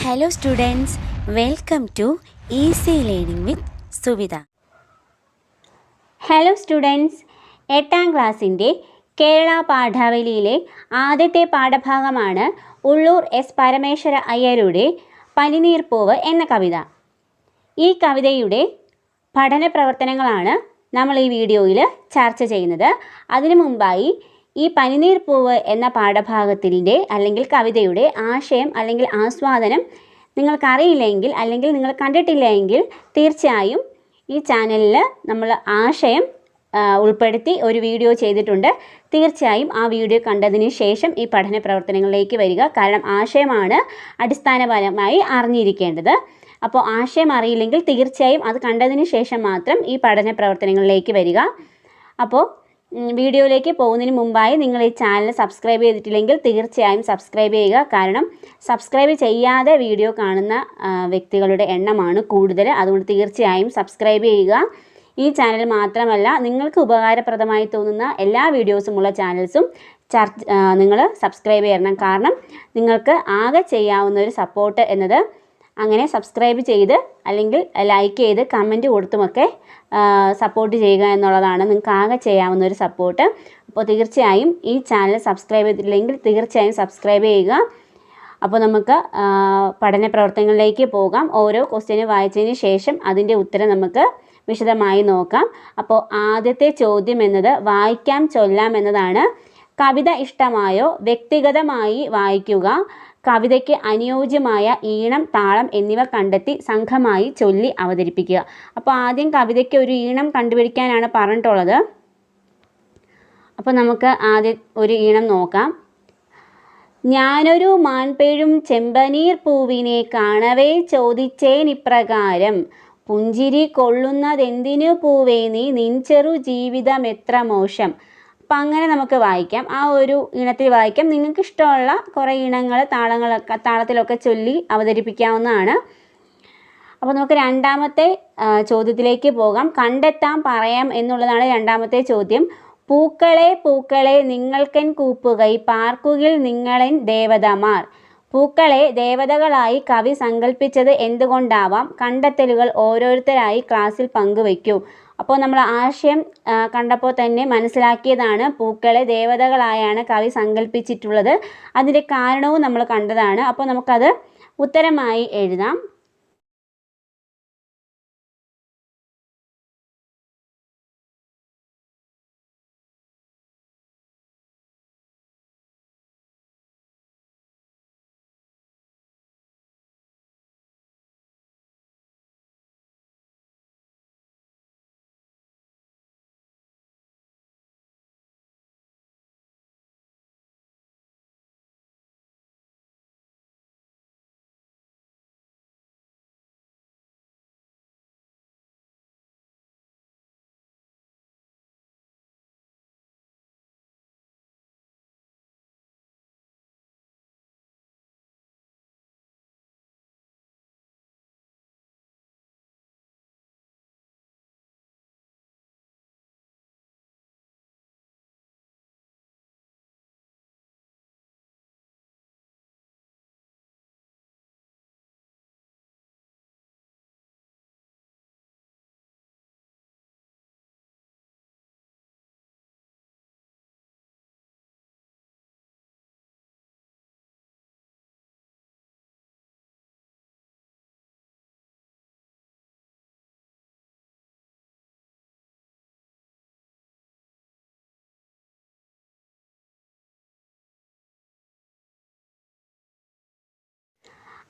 Hello students, welcome to Easy Learning with Suvida. Hello students, 8ാം ക്ലാസ്സിൻ്റെ കേരള പാഠാവലിയിലെ ആദ്യത്തെ പാഠഭാഗമാണ് Ulloor S Parameshwara അയ്യരുടെ പനിനീർപ്പൂവ് എന്ന കവിത. ഈ കവിതയുടെ പഠന പ്രവർത്തനങ്ങളാണ് നമ്മൾ ഈ വീഡിയോയിൽ ചർച്ച ചെയ്യുന്നത്. അതിനു മുമ്പായി ഈ പനിനീർപ്പൂവ് എന്ന പാഠഭാഗത്തിൻ്റെ അല്ലെങ്കിൽ കവിതയുടെ ആശയം അല്ലെങ്കിൽ ആസ്വാദനം നിങ്ങൾക്കറിയില്ലെങ്കിൽ അല്ലെങ്കിൽ നിങ്ങൾ കണ്ടിട്ടില്ല എങ്കിൽ തീർച്ചയായും ഈ ചാനലിൽ നമ്മൾ ആശയം ഉൾപ്പെടുത്തി ഒരു വീഡിയോ ചെയ്തിട്ടുണ്ട്. തീർച്ചയായും ആ വീഡിയോ കണ്ടതിന് ശേഷം ഈ പഠന പ്രവർത്തനങ്ങളിലേക്ക് വരിക. കാരണം ആശയമാണ് അടിസ്ഥാനപരമായി അറിഞ്ഞിരിക്കേണ്ടത്. അപ്പോൾ ആശയം അറിയില്ലെങ്കിൽ തീർച്ചയായും അത് കണ്ടതിന് ശേഷം മാത്രം ഈ പഠന പ്രവർത്തനങ്ങളിലേക്ക് വരിക. അപ്പോൾ വീഡിയോയിലേക്ക് പോകുന്നതിന് മുമ്പായി നിങ്ങൾ ഈ ചാനൽ സബ്സ്ക്രൈബ് ചെയ്തിട്ടില്ലെങ്കിൽ തീർച്ചയായും സബ്സ്ക്രൈബ് ചെയ്യുക. കാരണം സബ്സ്ക്രൈബ് ചെയ്യാതെ വീഡിയോ കാണുന്ന വ്യക്തികളുടെ എണ്ണമാണ് കൂടുതൽ. അതുകൊണ്ട് തീർച്ചയായും സബ്സ്ക്രൈബ് ചെയ്യുക. ഈ ചാനൽ മാത്രമല്ല, നിങ്ങൾക്ക് ഉപകാരപ്രദമായി തോന്നുന്ന എല്ലാ വീഡിയോസുമുള്ള ചാനൽസും നിങ്ങൾ സബ്സ്ക്രൈബ് ചെയ്യണം. കാരണം നിങ്ങൾക്ക് ആകെ ചെയ്യാവുന്ന ഒരു സപ്പോർട്ട് എന്നത് അങ്ങനെ സബ്സ്ക്രൈബ് ചെയ്ത് അല്ലെങ്കിൽ ലൈക്ക് ചെയ്ത് കമൻറ്റ് കൊടുത്തുമൊക്കെ സപ്പോർട്ട് ചെയ്യുക എന്നുള്ളതാണ് നിങ്ങൾക്ക് ആകെ ചെയ്യാവുന്ന ഒരു സപ്പോർട്ട്. അപ്പോൾ തീർച്ചയായും ഈ ചാനൽ സബ്സ്ക്രൈബ് ചെയ്തിട്ടില്ലെങ്കിൽ തീർച്ചയായും സബ്സ്ക്രൈബ് ചെയ്യുക. അപ്പോൾ നമുക്ക് പഠന പ്രവർത്തനങ്ങളിലേക്ക് പോകാം. ഓരോ ക്വസ്റ്റ്യന് വായിച്ചതിന് ശേഷം അതിൻ്റെ ഉത്തരം നമുക്ക് വിശദമായി നോക്കാം. അപ്പോൾ ആദ്യത്തെ ചോദ്യം എന്നത് വായിക്കാം ചൊല്ലാം എന്നതാണ്. കവിത ഇഷ്ടമായോ? വ്യക്തിഗതമായി വായിക്കുക. കവിതയ്ക്ക് അനുയോജ്യമായ ഈണം, താളം എന്നിവ കണ്ടെത്തി സംഘമായി ചൊല്ലി അവതരിപ്പിക്കുക. അപ്പോൾ ആദ്യം കവിതയ്ക്ക് ഒരു ഈണം കണ്ടുപിടിക്കാനാണ് പറഞ്ഞിട്ടുള്ളത്. അപ്പോൾ നമുക്ക് ആദ്യം ഒരു ഈണം നോക്കാം. ഞാനൊരു മാൻപെഴും ചെമ്പനീർ പൂവിനെ കാണവേ ചോദിച്ചേൻ ഇപ്രകാരം, പുഞ്ചിരി കൊള്ളുന്നതെന്തിനു പൂവേ നീ, നിൻ ചെറു ജീവിതം എത്ര മോശം. അപ്പം അങ്ങനെ നമുക്ക് വായിക്കാം. ആ ഒരു ഈണത്തിൽ വായിക്കാം. നിങ്ങൾക്ക് ഇഷ്ടമുള്ള കുറേ ഈണങ്ങൾ താളത്തിലൊക്കെ ചൊല്ലി അവതരിപ്പിക്കാവുന്നതാണ്. അപ്പോൾ നമുക്ക് രണ്ടാമത്തെ ചോദ്യത്തിലേക്ക് പോകാം. കണ്ടെത്താം പറയാം എന്നുള്ളതാണ് രണ്ടാമത്തെ ചോദ്യം. പൂക്കളെ പൂക്കളെ നിങ്ങൾക്കെൻ കൂപ്പുകൈ, പാർക്കുകിൽ നിങ്ങളെൻ ദേവതമാർ. പൂക്കളെ ദേവതകളായി കവി സങ്കല്പിച്ചത് എന്തുകൊണ്ടാവാം? കണ്ടെത്തലുകൾ ഓരോരുത്തരായി ക്ലാസ്സിൽ പങ്കുവയ്ക്കൂ. അപ്പോൾ നമ്മൾ ആശയം കണ്ടപ്പോൾ തന്നെ മനസ്സിലാക്കിയതാണ്. പൂക്കളെ ദേവതകളായാണ് കവി സങ്കല്പിച്ചിട്ടുള്ളത്. അതിൻ്റെ കാരണവും നമ്മൾ കണ്ടതാണ്. അപ്പോൾ നമുക്കത് ഉത്തരമായി എഴുതാം.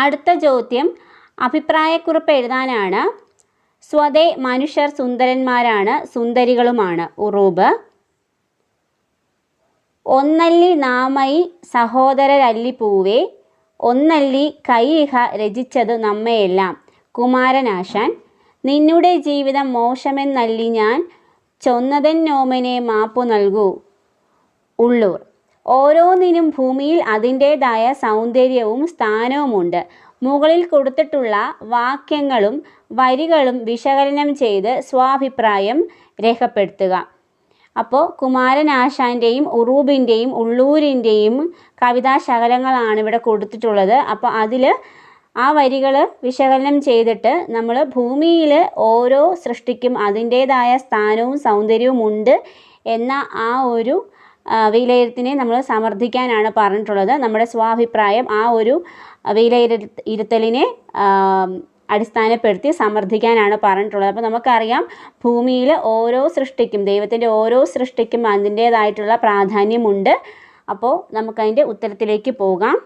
അടുത്ത ചോദ്യം അഭിപ്രായക്കുറിപ്പ് എഴുതാനാണ്. സ്വതേ മനുഷ്യർ സുന്ദരന്മാരാണ്, സുന്ദരികളുമാണ്. ഉറൂബ്. ഒന്നല്ലി നാമയി സഹോദരരല്ലി പൂവേ, ഒന്നല്ലി കൈയിഹ രചിച്ചത് നമ്മയെല്ലാം. കുമാരനാശാൻ. നിന്നുടെ ജീവിതം മോശമെന്നല്ലി ഞാൻ, ചൊന്നതെന്നോമനെ മാപ്പു നൽകൂ. ഉള്ളൂർ. ഓരോന്നിനും ഭൂമിയിൽ അതിൻ്റേതായ സൗന്ദര്യവും സ്ഥാനവുമുണ്ട്. മുകളിൽ കൊടുത്തിട്ടുള്ള വാക്യങ്ങളും വരികളും വിശകലനം ചെയ്ത് സ്വാഭിപ്രായം രേഖപ്പെടുത്തുക. അപ്പോൾ കുമാരനാശാൻ്റെയും ഉറൂബിൻ്റെയും ഉള്ളൂരിൻ്റെയും കവിതാശകലങ്ങളാണ് ഇവിടെ കൊടുത്തിട്ടുള്ളത്. അപ്പോൾ അതിൽ ആ വരികൾ വിശകലനം ചെയ്തിട്ട് നമ്മൾ ഭൂമിയിൽ ഓരോ സൃഷ്ടിക്കും അതിൻ്റേതായ സ്ഥാനവും സൗന്ദര്യവും ഉണ്ട് എന്ന ആ ഒരു വിലയിരുത്തിനെ നമ്മൾ സമർത്ഥിക്കാനാണ് പറഞ്ഞിട്ടുള്ളത്. നമ്മുടെ സ്വാഭിപ്രായം ആ ഒരു വിലയിരുത്തലിനെ അടിസ്ഥാനപ്പെടുത്തി സമർത്ഥിക്കാനാണ് പറഞ്ഞിട്ടുള്ളത്. അപ്പോൾ നമുക്കറിയാം ഭൂമിയിൽ ഓരോ സൃഷ്ടിക്കും, ദൈവത്തിൻ്റെ ഓരോ സൃഷ്ടിക്കും അതിൻ്റേതായിട്ടുള്ള പ്രാധാന്യമുണ്ട്. അപ്പോൾ നമുക്കതിൻ്റെ ഉത്തരത്തിലേക്ക് പോകാം.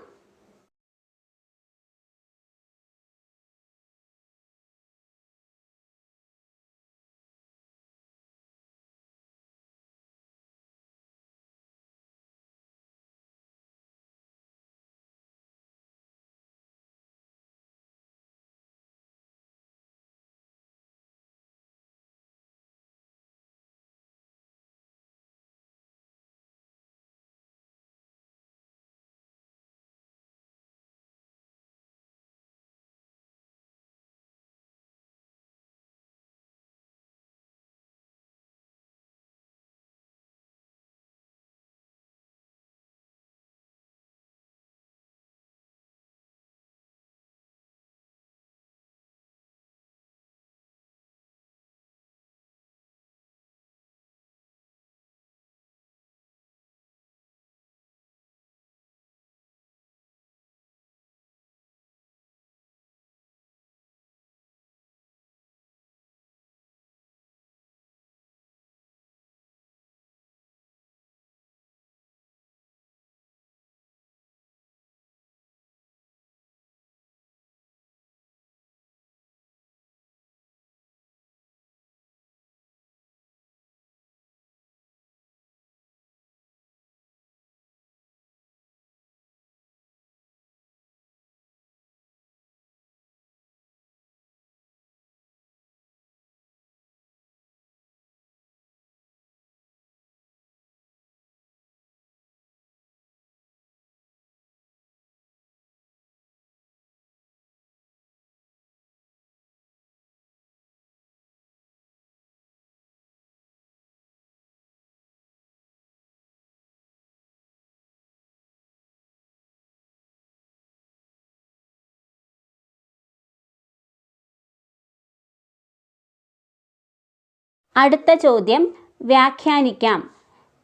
അടുത്ത ചോദ്യം വ്യാഖ്യാനിക്കാം.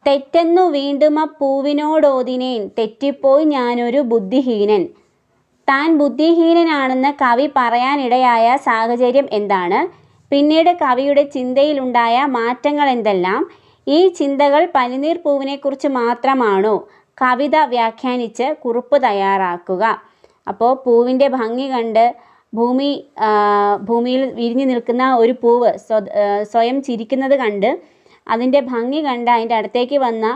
തെറ്റെന്നു വീണ്ടുമ പൂവിനോടോതിനേൻ, തെറ്റിപ്പോയി ഞാനൊരു ബുദ്ധിഹീനൻ. താൻ ബുദ്ധിഹീനനാണെന്ന് കവി പറയാനിടയായ സാഹചര്യം എന്താണ്? പിന്നീട് കവിയുടെ ചിന്തയിലുണ്ടായ മാറ്റങ്ങൾ എന്തെല്ലാം? ഈ ചിന്തകൾ പനിനീർ പൂവിനെക്കുറിച്ച് മാത്രമാണോ? കവിത വ്യാഖ്യാനിച്ച് കുറിപ്പ് തയ്യാറാക്കുക. അപ്പോൾ പൂവിൻ്റെ ഭംഗി കണ്ട് ഭൂമിയിൽ വിരിഞ്ഞു നിൽക്കുന്ന ഒരു പൂവ് സ്വയം ചിരിക്കുന്നത് കണ്ട് അതിൻ്റെ ഭംഗി കണ്ട് അതിൻ്റെ അടുത്തേക്ക് വന്ന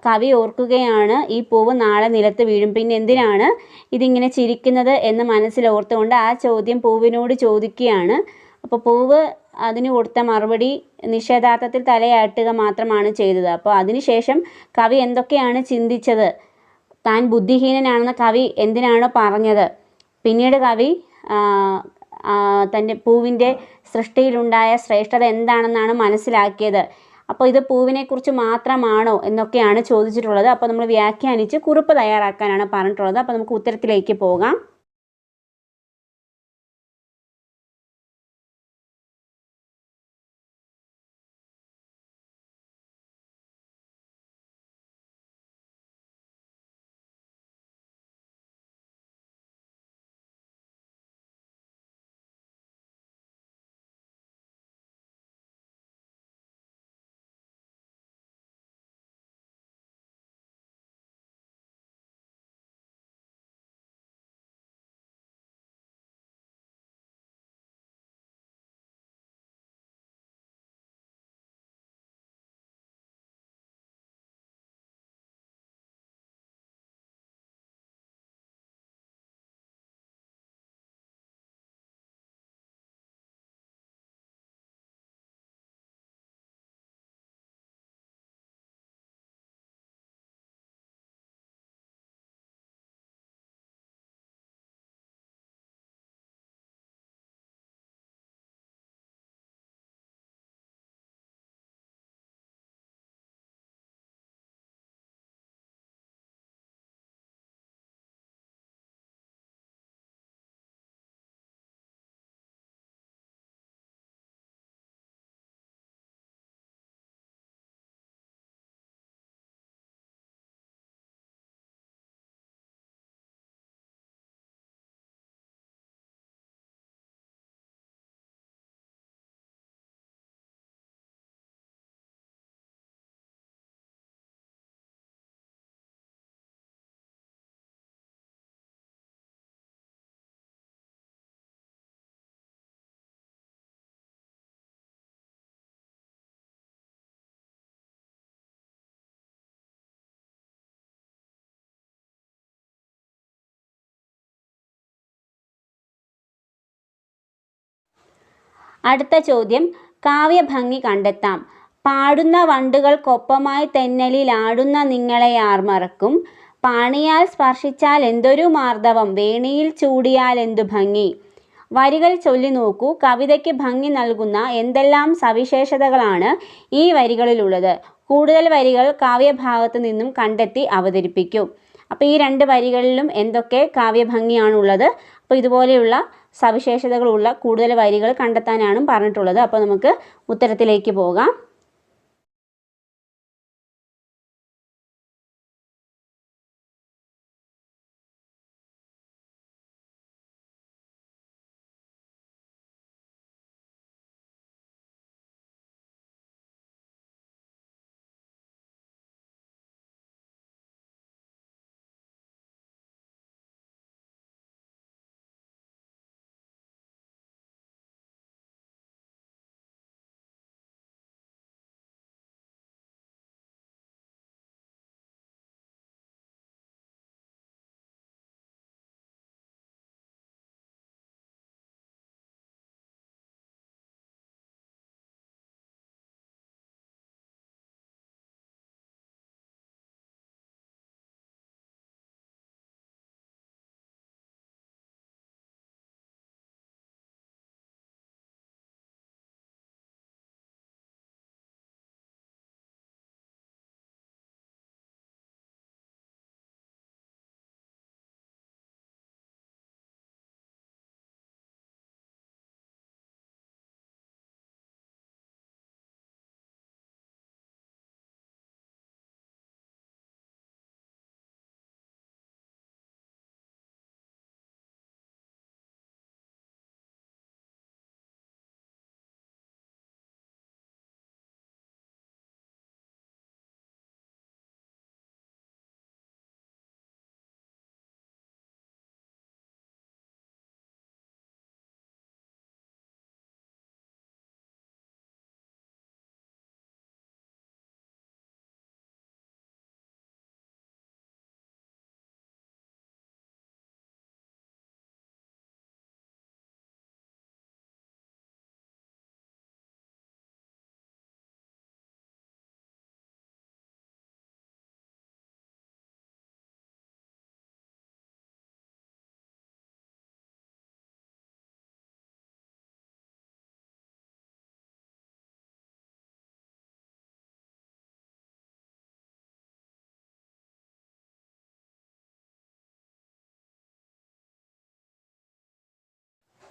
കവി ഓർക്കുകയാണ് ഈ പൂവ് നാളെ നിലത്ത് വീഴും, പിന്നെ എന്തിനാണ് ഇതിങ്ങനെ ചിരിക്കുന്നത് എന്ന് മനസ്സിലോർത്തുകൊണ്ട് ആ ചോദ്യം പൂവിനോട് ചോദിക്കുകയാണ്. അപ്പോൾ പൂവ് അതിന് കൊടുത്ത മറുപടി നിഷേധാർത്ഥത്തിൽ തലയാട്ടുക മാത്രമാണ് ചെയ്തത്. അപ്പോൾ അതിനുശേഷം കവി എന്തൊക്കെയാണ് ചിന്തിച്ചത്, താൻ ബുദ്ധിഹീനനാണെന്ന് കവി എന്തിനാണ് പറഞ്ഞത്, പിന്നീട് കവി തൻ്റെ പൂവിൻ്റെ സൃഷ്ടിയിലുണ്ടായ ശ്രേഷ്ഠത എന്താണെന്നാണ് മനസ്സിലാക്കിയത്. അപ്പോൾ ഇത് പൂവിനെക്കുറിച്ച് മാത്രമാണോ എന്നൊക്കെയാണ് ചോദിച്ചിട്ടുള്ളത്. അപ്പോൾ നമ്മൾ വ്യാഖ്യാനിച്ച് കുറിപ്പ് തയ്യാറാക്കാനാണ് പറഞ്ഞിട്ടുള്ളത്. അപ്പോൾ നമുക്ക് ഉത്തരത്തിലേക്ക് പോകാം. അടുത്ത ചോദ്യം, കാവ്യഭംഗി കണ്ടെത്താം. പാടുന്ന വണ്ടുകൾക്കൊപ്പമായി തെന്നലിലാടുന്ന നിങ്ങളെ ആർ മറക്കും. പാണിയാൽ സ്പർശിച്ചാൽ എന്തൊരു മാർദ്ദവം, വേണിയിൽ ചൂടിയാൽ എന്തു ഭംഗി. വരികൾ ചൊല്ലി നോക്കൂ. കവിതയ്ക്ക് ഭംഗി നൽകുന്ന എന്തെല്ലാം സവിശേഷതകളാണ് ഈ വരികളിലുള്ളത്? കൂടുതൽ വരികൾ കാവ്യഭാഗത്ത് നിന്നും കണ്ടെത്തി അവതരിപ്പിക്കൂ. അപ്പോൾ ഈ 2 വരികളിലും എന്തൊക്കെ കാവ്യഭംഗിയാണുള്ളത്? അപ്പോൾ ഇതുപോലെയുള്ള സവിശേഷതകളുള്ള കൂടുതൽ വരികൾ കണ്ടെത്താനാണ് പറഞ്ഞിട്ടുള്ളത്. അപ്പോൾ നമുക്ക് ഉത്തരത്തിലേക്ക് പോകാം.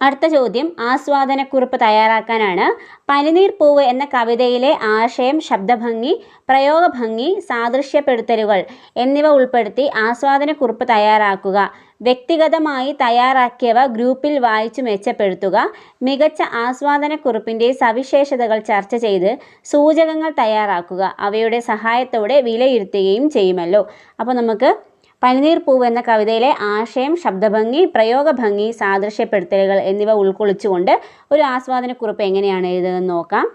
അടുത്ത ചോദ്യം ആസ്വാദനക്കുറിപ്പ് തയ്യാറാക്കാനാണ്. പനിനീർ പൂവ് എന്ന കവിതയിലെ ആശയം, ശബ്ദഭംഗി, പ്രയോഗഭംഗി, സാദൃശ്യപ്പെടുത്തലുകൾ എന്നിവ ഉൾപ്പെടുത്തി ആസ്വാദനക്കുറിപ്പ് തയ്യാറാക്കുക. വ്യക്തിഗതമായി തയ്യാറാക്കിയവ ഗ്രൂപ്പിൽ വായിച്ചു മെച്ചപ്പെടുത്തുക. മികച്ച ആസ്വാദനക്കുറിപ്പിൻ്റെ സവിശേഷതകൾ ചർച്ച ചെയ്ത് സൂചകങ്ങൾ തയ്യാറാക്കുക. അവയുടെ സഹായത്തോടെ വിലയിരുത്തുകയും ചെയ്യുമല്ലോ. അപ്പോൾ നമുക്ക് പനിനീർ പൂവ് എന്ന കവിതയിലെ ആശയം, ശബ്ദഭംഗി, പ്രയോഗഭംഗി, സാദൃശ്യപ്പെടുത്തലുകൾ എന്നിവ ഉൾക്കൊള്ളിച്ചുകൊണ്ട് ഒരു ആസ്വാദനക്കുറിപ്പ് എങ്ങനെയാണ് എഴുതുന്നതെന്ന് നോക്കാം.